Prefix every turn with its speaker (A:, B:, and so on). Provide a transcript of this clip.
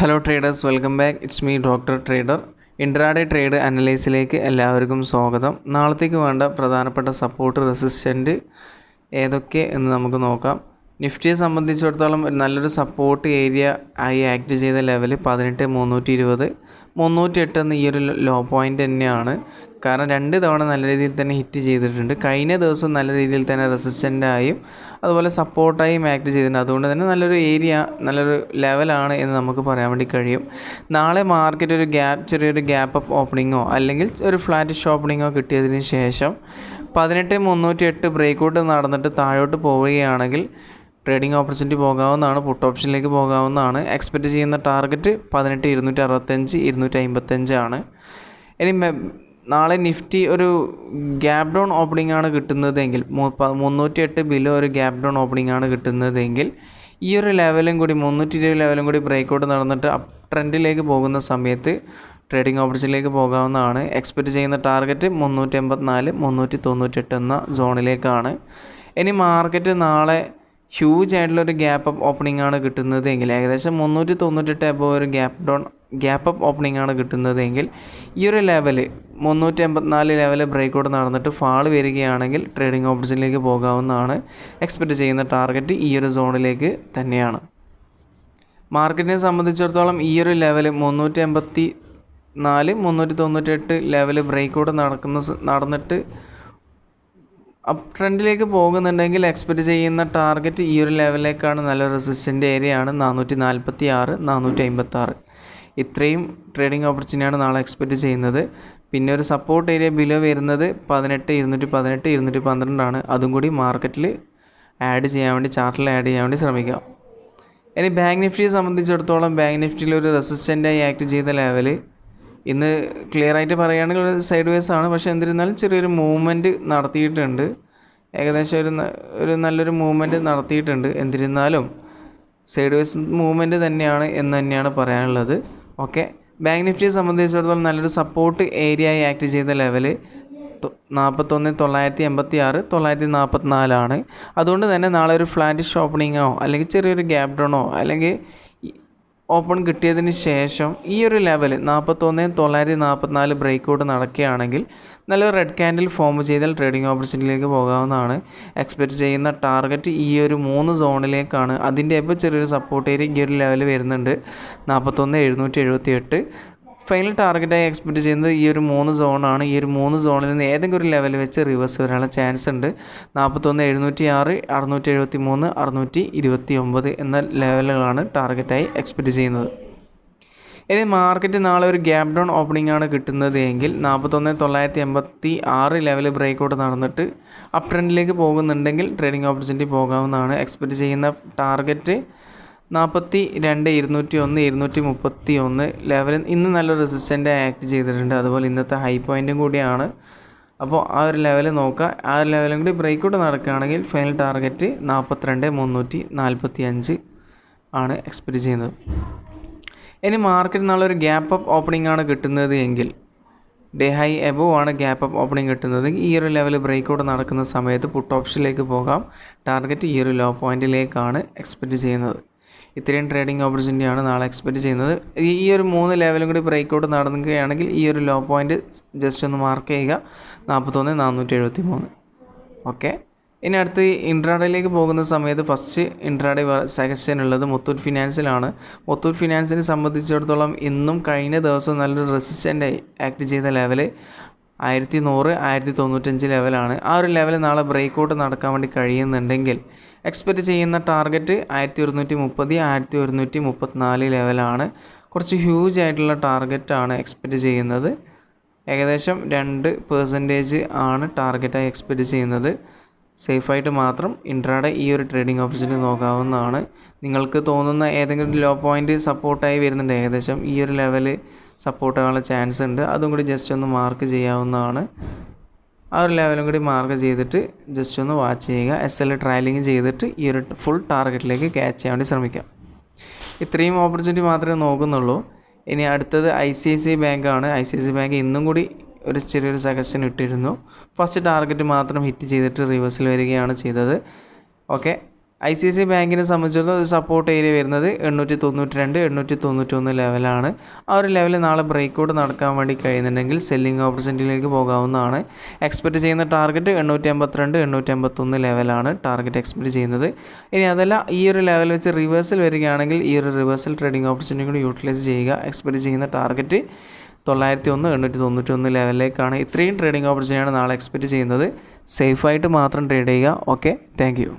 A: Hello traders, welcome back. It's me doctor trader. Intraday trade അനലൈസിലേക്ക് എല്ലാവർക്കും സ്വാഗതം. നാളത്തേക്ക് വേണ്ട പ്രധാനപ്പെട്ട സപ്പോർട്ട് റെസിസ്റ്റൻറ്റ് ഏതൊക്കെ എന്ന് നമുക്ക് നോക്കാം. നിഫ്റ്റിയെ സംബന്ധിച്ചിടത്തോളം നല്ലൊരു സപ്പോർട്ട് ഏരിയ ആയി ആക്ട് ചെയ്ത ലെവൽ 18,320 308 എന്ന ഈ ഒരു ലോ പോയിൻ്റ് തന്നെയാണ്. കാരണം 2 തവണ നല്ല രീതിയിൽ തന്നെ ഹിറ്റ് ചെയ്തിട്ടുണ്ട്. കഴിഞ്ഞ ദിവസം നല്ല രീതിയിൽ തന്നെ റെസിസ്റ്റൻ്റായും അതുപോലെ സപ്പോർട്ടായും ആക്ട് ചെയ്തിട്ടുണ്ട്. അതുകൊണ്ട് തന്നെ നല്ലൊരു ഏരിയ, നല്ലൊരു ലെവലാണ് എന്ന് നമുക്ക് പറയാൻ വേണ്ടി കഴിയും. നാളെ മാർക്കറ്റ് ഒരു ചെറിയൊരു ഗ്യാപ്പ് അപ്പ് ഓപ്പണിങ്ങോ അല്ലെങ്കിൽ ഒരു ഫ്ലാറ്റിഷ് ഓപ്പണിങ്ങോ കിട്ടിയതിന് ശേഷം 18,308 ബ്രേക്കൗട്ട് നടന്നിട്ട് താഴോട്ട് പോവുകയാണെങ്കിൽ ട്രേഡിംഗ് ഓപ്പർച്യൂണിറ്റി പോകാവുന്നതാണ്, പുട്ട് ഓപ്ഷനിലേക്ക് പോകാവുന്നതാണ്. എക്സ്പെക്റ്റ് ചെയ്യുന്ന ടാർഗറ്റ് 18,265 255 ആണ്. ഇനി നാളെ നിഫ്റ്റി ഒരു ഗ്യാപ് ഡൗൺ ഓപ്പണിംഗ് ആണ് കിട്ടുന്നതെങ്കിൽ 308 ബിലോ ഒരു ഗ്യാപ് ഡൗൺ ഓപ്പണിംഗ് ആണ് കിട്ടുന്നതെങ്കിൽ ഈ ഒരു ലെവലും കൂടി 320 ലെവലും കൂടി ബ്രേക്കൗട്ട് നടന്നിട്ട് അപ്പ് ട്രെൻഡിലേക്ക് പോകുന്ന സമയത്ത് ട്രേഡിംഗ് ഓപ്പർച്യൂണിറ്റിയിലേക്ക് പോകാവുന്നതാണ്. എക്സ്പെക്റ്റ് ചെയ്യുന്ന ടാർഗറ്റ് 384 398 എന്ന സോണിലേക്കാണ്. ഇനി മാർക്കറ്റ് നാളെ ഹ്യൂജ് ആയിട്ടുള്ളൊരു ഗ്യാപ്പ് അപ്പ് ഓപ്പണിംഗ് ആണ് കിട്ടുന്നതെങ്കിൽ ഏകദേശം 398 എബോവ് ഒരു ഗ്യാപ്പ് അപ്പ് ഓപ്പണിംഗ് ആണ് കിട്ടുന്നതെങ്കിൽ ഈ ഒരു ലെവൽ 384 ലെവൽ ബ്രേക്കൗട്ട് നടന്നിട്ട് ഫാൾ വരികയാണെങ്കിൽ ട്രേഡിംഗ് ഓപ്പർച്യൂണിറ്റിയിലേക്ക് പോകാവുന്നതാണ്. എക്സ്പെക്റ്റ് ചെയ്യുന്ന ടാർഗറ്റ് ഈ ഒരു സോണിലേക്ക് തന്നെയാണ്. മാർക്കറ്റിനെ സംബന്ധിച്ചിടത്തോളം ഈ ഒരു ലെവൽ 384 398 ലെവൽ ബ്രേക്കൗട്ട് നടന്നിട്ട് അപ്പ് ട്രെൻഡിലേക്ക് പോകുന്നുണ്ടെങ്കിൽ എക്സ്പെക്റ്റ് ചെയ്യുന്ന ടാർഗറ്റ് ഈ ഒരു ലെവലിലേക്കാണ്. നല്ല റെസിസ്റ്റൻ്റ് ഏരിയയാണ് 446 456. ഇത്രയും ട്രേഡിംഗ് ഓപ്പർച്യൂണിറ്റിയാണ് നാളെ എക്സ്പെക്റ്റ് ചെയ്യുന്നത്. പിന്നെ ഒരു സപ്പോർട്ട് ഏരിയ ബിലോ വരുന്നത് 18 218 212 ആണ്. അതും കൂടി മാർക്കറ്റിൽ ചാർട്ടിൽ ആഡ് ചെയ്യാൻ വേണ്ടി ശ്രമിക്കാം. ഇനി ബാങ്ക് നിഫ്റ്റിയെ സംബന്ധിച്ചിടത്തോളം ബാങ്ക് നിഫ്റ്റിയിൽ ഒരു റെസിസ്റ്റൻ്റായി ആക്ട് ചെയ്ത ലെവൽ ഇന്ന് ക്ലിയർ ആയിട്ട് പറയുകയാണെങ്കിൽ ഒരു സൈഡ് വേസ് ആണ്. പക്ഷേ എന്നിരുന്നാലും ചെറിയൊരു മൂവ്മെൻറ്റ് നടത്തിയിട്ടുണ്ട്. ഏകദേശം ഒരു നല്ലൊരു മൂവ്മെൻറ്റ് നടത്തിയിട്ടുണ്ട്. എന്നിരുന്നാലും സൈഡ് വേസ് മൂവ്മെൻറ്റ് തന്നെയാണ് എന്ന് തന്നെയാണ് പറയാനുള്ളത്. ഓക്കെ, ബാങ്ക് നിഫ്റ്റിയെ സംബന്ധിച്ചിടത്തോളം നല്ലൊരു സപ്പോർട്ട് ഏരിയ ആയി ആക്ട് ചെയ്ത ലെവൽ 41,986 944 ആണ്. അതുകൊണ്ട് തന്നെ നാളെ ഒരു ഫ്ലാറ്റിഷ് ഓപ്പണിങ്ങോ അല്ലെങ്കിൽ ചെറിയൊരു ഗ്യാപ് ഡൗണോ അല്ലെങ്കിൽ ഓപ്പൺ കിട്ടിയതിന് ശേഷം ഈ ഒരു ലെവൽ 41,944 ബ്രേക്കൗട്ട് നടക്കുകയാണെങ്കിൽ നല്ലൊരു റെഡ് ക്യാൻഡിൽ ഫോം ചെയ്താൽ ട്രേഡിംഗ് ഓപ്പർച്യൂണിറ്റിയിലേക്ക് പോകാവുന്നതാണ്. എക്സ്പെക്റ്റ് ചെയ്യുന്ന ടാർഗറ്റ് ഈ ഒരു 3 സോണിലേക്കാണ്. അതിൻ്റെ ഇപ്പോൾ ചെറിയൊരു സപ്പോർട്ട് ഏരിയ ഈ ഒരു ലെവൽ വരുന്നുണ്ട് 41,778. ഫൈനൽ ടാർഗറ്റായി എക്സ്പെക്റ്റ് ചെയ്യുന്നത് ഈ ഒരു 3 സോണാണ്. ഈ ഒരു 3 സോണിൽ നിന്ന് ഏതെങ്കിലും ഒരു ലെവൽ വെച്ച് റിവേഴ്സ് വരാനുള്ള ചാൻസ് ഉണ്ട്. 41,706 673 629 എന്ന ലെവലുകളാണ് ടാർഗറ്റായി എക്സ്പെക്റ്റ് ചെയ്യുന്നത്. ഇനി മാർക്കറ്റ് നാളെ ഒരു ഗ്യാപ് ഡൗൺ ഓപ്പണിംഗ് ആണ് കിട്ടുന്നത് എങ്കിൽ 41,986 ലെവൽ ബ്രേക്കൗട്ട് നടന്നിട്ട് അപ്പ് ട്രെൻഡിലേക്ക് പോകുന്നുണ്ടെങ്കിൽ ട്രേഡിംഗ് ഓപ്പർച്യൂണിറ്റി പോകാവുന്നതാണ്. എക്സ്പെക്റ്റ് ചെയ്യുന്ന ടാർഗറ്റ് 42 201 231 ലെവലിൽ ഇന്ന് നല്ല റെസിസ്റ്റൻ്റ് ആക്ട് ചെയ്തിട്ടുണ്ട്. അതുപോലെ ഇന്നത്തെ ഹൈ പോയിൻറ്റും കൂടിയാണ്. അപ്പോൾ ആ ഒരു ലെവൽ നോക്കുക. ആ ഒരു ലെവലും കൂടി ബ്രേക്കൗട്ട് നടക്കുകയാണെങ്കിൽ ഫൈനൽ ടാർഗറ്റ് 42 345 ആണ് എക്സ്പെക്റ്റ് ചെയ്യുന്നത്. ഇനി മാർക്കറ്റ് നാളെ ഒരു ഗ്യാപ്പ് അപ്പ് ഓപ്പണിംഗ് ആണ് കിട്ടുന്നത് എങ്കിൽ ഡേ ഹൈ എബോവ് ആണ് ഗ്യാപ്പ് അപ്പ് ഓപ്പണിംഗ് കിട്ടുന്നത്. ഈ ഒരു ലെവൽ ബ്രേക്കൗട്ട് നടക്കുന്ന സമയത്ത് പുട്ട് ഓപ്ഷനിലേക്ക് പോകാം. ടാർഗറ്റ് ഈ ഒരു ലോ പോയിൻറ്റിലേക്കാണ് എക്സ്പെക്റ്റ് ചെയ്യുന്നത്. ഇത്രയും ട്രേഡിംഗ് ഓപ്പർച്യൂണിറ്റിയാണ് നാളെ എക്സ്പെക്റ്റ് ചെയ്യുന്നത്. ഈ ഒരു 3 ലെവലും കൂടി ബ്രേക്കൗട്ട് നടക്കുകയാണെങ്കിൽ ഈ ഒരു ലോ പോയിൻറ്റ് ജസ്റ്റ് ഒന്ന് മാർക്ക് ചെയ്യുക 41,473. ഓക്കെ, ഇനി അടുത്ത് ഇൻട്രാഡേയിലേക്ക് പോകുന്ന സമയത്ത് ഫസ്റ്റ് ഇൻട്രാഡേ സെക്ഷൻ ഉള്ളത് മുത്തൂറ്റ് ഫിനാൻസിലാണ്. മുത്തൂറ്റ് ഫിനാൻസിനെ സംബന്ധിച്ചിടത്തോളം ഇന്നും കഴിഞ്ഞ ദിവസം നല്ലൊരു റെസിസ്റ്റൻ്റായി ആക്ട് ചെയ്ത ലെവൽ 1100 1095 ലെവലാണ്. ആ ഒരു ലെവൽ നാളെ ബ്രേക്കൗട്ട് നടക്കാൻ വേണ്ടി കഴിയുന്നുണ്ടെങ്കിൽ എക്സ്പെക്റ്റ് ചെയ്യുന്ന ടാർഗറ്റ് 1130 1134 ലെവലാണ്. കുറച്ച് ഹ്യൂജ് ആയിട്ടുള്ള ടാർഗറ്റാണ് എക്സ്പെക്റ്റ് ചെയ്യുന്നത്. ഏകദേശം 2% ആണ് ടാർഗറ്റായി എക്സ്പെക്റ്റ് ചെയ്യുന്നത്. സേഫായിട്ട് മാത്രം ഇൻട്രാഡേ ഈ ഒരു ട്രേഡിംഗ് ഓപ്പർച്യൂണിറ്റി നോക്കാവുന്നതാണ്. നിങ്ങൾക്ക് തോന്നുന്ന ഏതെങ്കിലും ലോ പോയിൻറ്റ് സപ്പോർട്ടായി വരുന്നുണ്ട്, ഏകദേശം ഈ ഒരു ലെവൽ സപ്പോർട്ടാകാനുള്ള ചാൻസ് ഉണ്ട്. അതും കൂടി ജസ്റ്റ് ഒന്ന് മാർക്ക് ചെയ്യാവുന്നതാണ്. ആ ഒരു ലെവലും കൂടി മാർക്ക് ചെയ്തിട്ട് ജസ്റ്റ് ഒന്ന് വാച്ച് ചെയ്യുക. SL ട്രയലിംഗ് ചെയ്തിട്ട് ഈ ഒരു ഫുൾ ടാർഗറ്റിലേക്ക് ക്യാച്ച് ചെയ്യാൻ വേണ്ടി ശ്രമിക്കാം. ഇത്രയും ഓപ്പർച്യൂണിറ്റി മാത്രമേ നോക്കുന്നുള്ളൂ. ഇനി അടുത്തത് ICICI ബാങ്കാണ്. ICICI ബാങ്ക് ഇന്നും കൂടി ഒരു ചെറിയൊരു സജഷൻ ഇട്ടിരുന്നു. ഫസ്റ്റ് ടാർഗറ്റ് മാത്രം ഹിറ്റ് ചെയ്തിട്ട് റിവേഴ്സിൽ വരികയാണ് ചെയ്തത്. ഓക്കെ, ICICI ബാങ്കിനെ സംബന്ധിച്ചിടത്തോളം സപ്പോർട്ട് ഏരിയ വരുന്നത് 892 891 ലെവലാണ്. ആ ഒരു ലെവലിൽ നാളെ ബ്രേക്കൗട്ട് നടക്കാൻ വേണ്ടി കഴിയുന്നുണ്ടെങ്കിൽ സെല്ലിംഗ് ഓപ്പർച്യൂണിറ്റിയിലേക്ക് പോകാവുന്നതാണ്. എക്സ്പെക്റ്റ് ചെയ്യുന്ന ടാർഗറ്റ് 852 851 ലെവലാണ് ടാർഗറ്റ് എക്സ്പെക്റ്റ് ചെയ്യുന്നത്. ഇനി അതല്ല ഈ ഒരു ലെവൽ വെച്ച് റിവേഴ്സൽ വരികയാണെങ്കിൽ ഈ ഒരു റിവേഴ്സൽ ട്രേഡിംഗ് ഓപ്പർച്യൂണിറ്റി കൂടി യൂട്ടിലൈസ് ചെയ്യുക. എക്സ്പെക്റ്റ് ചെയ്യുന്ന ടാർഗറ്റ് 901 891 ലെവലിലേക്കാണ്. ഇത്രയും ട്രേഡിംഗ് ഓപ്പർച്യൂണിറ്റിയാണ് നാളെ എക്സ്പെക്റ്റ് ചെയ്യുന്നത്. സേഫായിട്ട് മാത്രം ട്രേഡ് ചെയ്യുക. Okay, thank you.